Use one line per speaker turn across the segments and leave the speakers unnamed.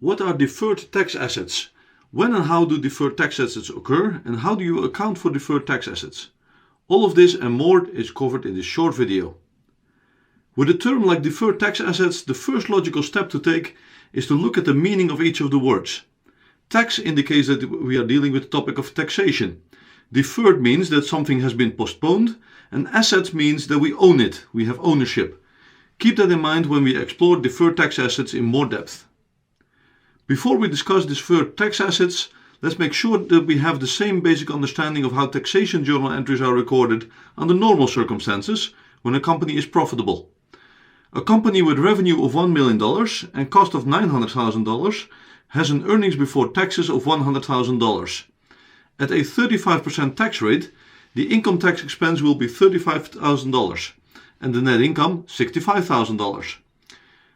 What are deferred tax assets? When and how do deferred tax assets occur, and how do you account for deferred tax assets? All of this and more is covered in this short video. With a term like deferred tax assets, the first logical step to take is to look at the meaning of each of the words. Tax indicates that we are dealing with the topic of taxation. Deferred means that something has been postponed, and assets means that we own it, we have ownership. Keep that in mind when we explore deferred tax assets in more depth. Before we discuss deferred tax assets, let's make sure that we have the same basic understanding of how taxation journal entries are recorded under normal circumstances when a company is profitable. A company with revenue of $1 million and cost of $900,000 has an earnings before taxes of $100,000. At a 35% tax rate, the income tax expense will be $35,000 and the net income $65,000.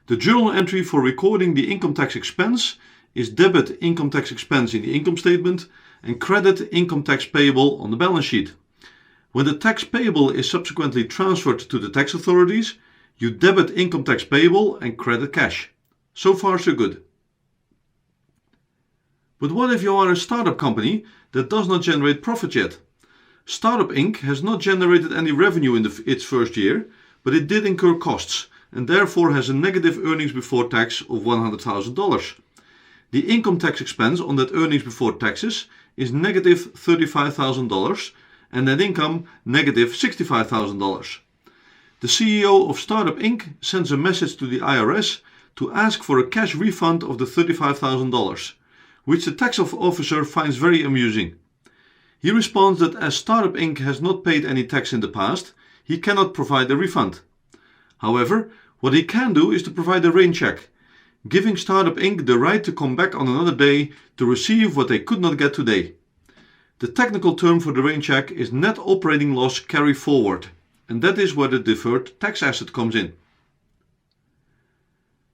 The journal entry for recording the income tax expense is debit income tax expense in the income statement and credit income tax payable on the balance sheet. When the tax payable is subsequently transferred to the tax authorities, you debit income tax payable and credit cash. So far so good. But what if you are a startup company that does not generate profit yet? Startup Inc. has not generated any revenue in its first year, but it did incur costs and therefore has a negative earnings before tax of $100,000. The income tax expense on that earnings before taxes is negative $35,000 and net income negative $65,000. The CEO of Startup Inc. sends a message to the IRS to ask for a cash refund of the $35,000, which the tax officer finds very amusing. He responds that as Startup Inc. has not paid any tax in the past, he cannot provide a refund. However, what he can do is to provide a rain check, giving Startup Inc. the right to come back on another day to receive what they could not get today. The technical term for the rain check is net operating loss carry forward, and that is where the deferred tax asset comes in.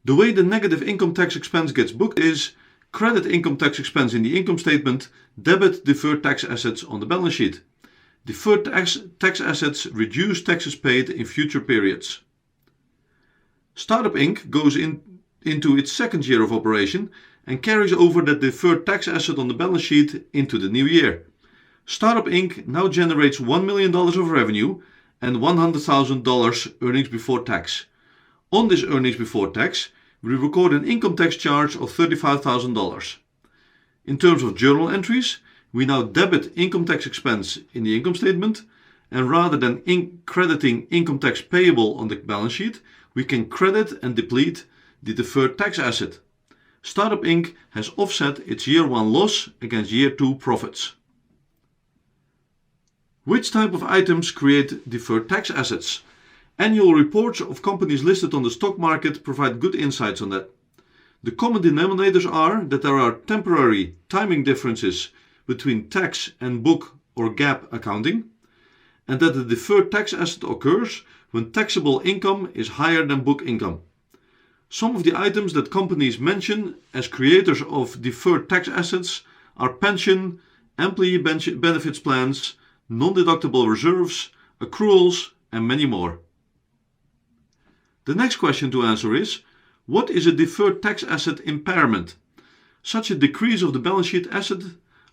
The way the negative income tax expense gets booked is credit income tax expense in the income statement, debit deferred tax assets on the balance sheet. Deferred tax assets reduce taxes paid in future periods. Startup Inc. goes into its second year of operation and carries over that deferred tax asset on the balance sheet into the new year. Startup Inc. now generates $1 million of revenue and $100,000 earnings before tax. On this earnings before tax, we record an income tax charge of $35,000. In terms of journal entries, we now debit income tax expense in the income statement, and rather than crediting income tax payable on the balance sheet, we can credit and deplete the deferred tax asset. Startup Inc. has offset its year 1 loss against year 2 profits. Which type of items create deferred tax assets? Annual reports of companies listed on the stock market provide good insights on that. The common denominators are that there are temporary timing differences between tax and book or GAAP accounting, and that the deferred tax asset occurs when taxable income is higher than book income. Some of the items that companies mention as creators of deferred tax assets are pension, employee benefits plans, non-deductible reserves, accruals, and many more. The next question to answer is, what is a deferred tax asset impairment? Such a decrease of the balance sheet asset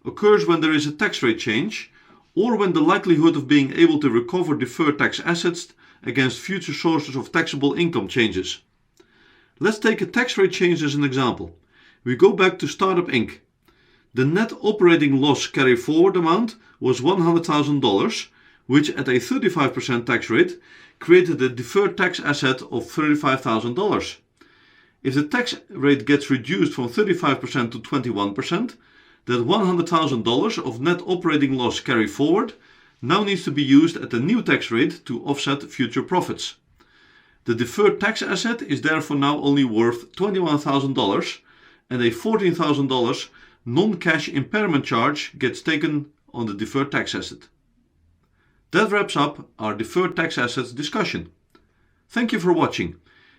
occurs when there is a tax rate change, or when the likelihood of being able to recover deferred tax assets against future sources of taxable income changes. Let's take a tax rate change as an example. We go back to Startup Inc. The net operating loss carry forward amount was $100,000, which at a 35% tax rate created a deferred tax asset of $35,000. If the tax rate gets reduced from 35% to 21%, that $100,000 of net operating loss carry forward now needs to be used at the new tax rate to offset future profits. The deferred tax asset is therefore now only worth $21,000, and a $14,000 non-cash impairment charge gets taken on the deferred tax asset. That wraps up our deferred tax assets discussion. Thank you for watching.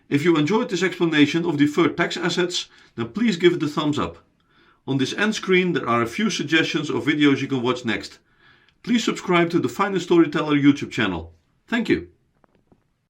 If you enjoyed this explanation of deferred tax assets, then please give it a thumbs up. On this end screen there are a few suggestions of videos you can watch next. Please subscribe to the Finance Storyteller YouTube channel. Thank you.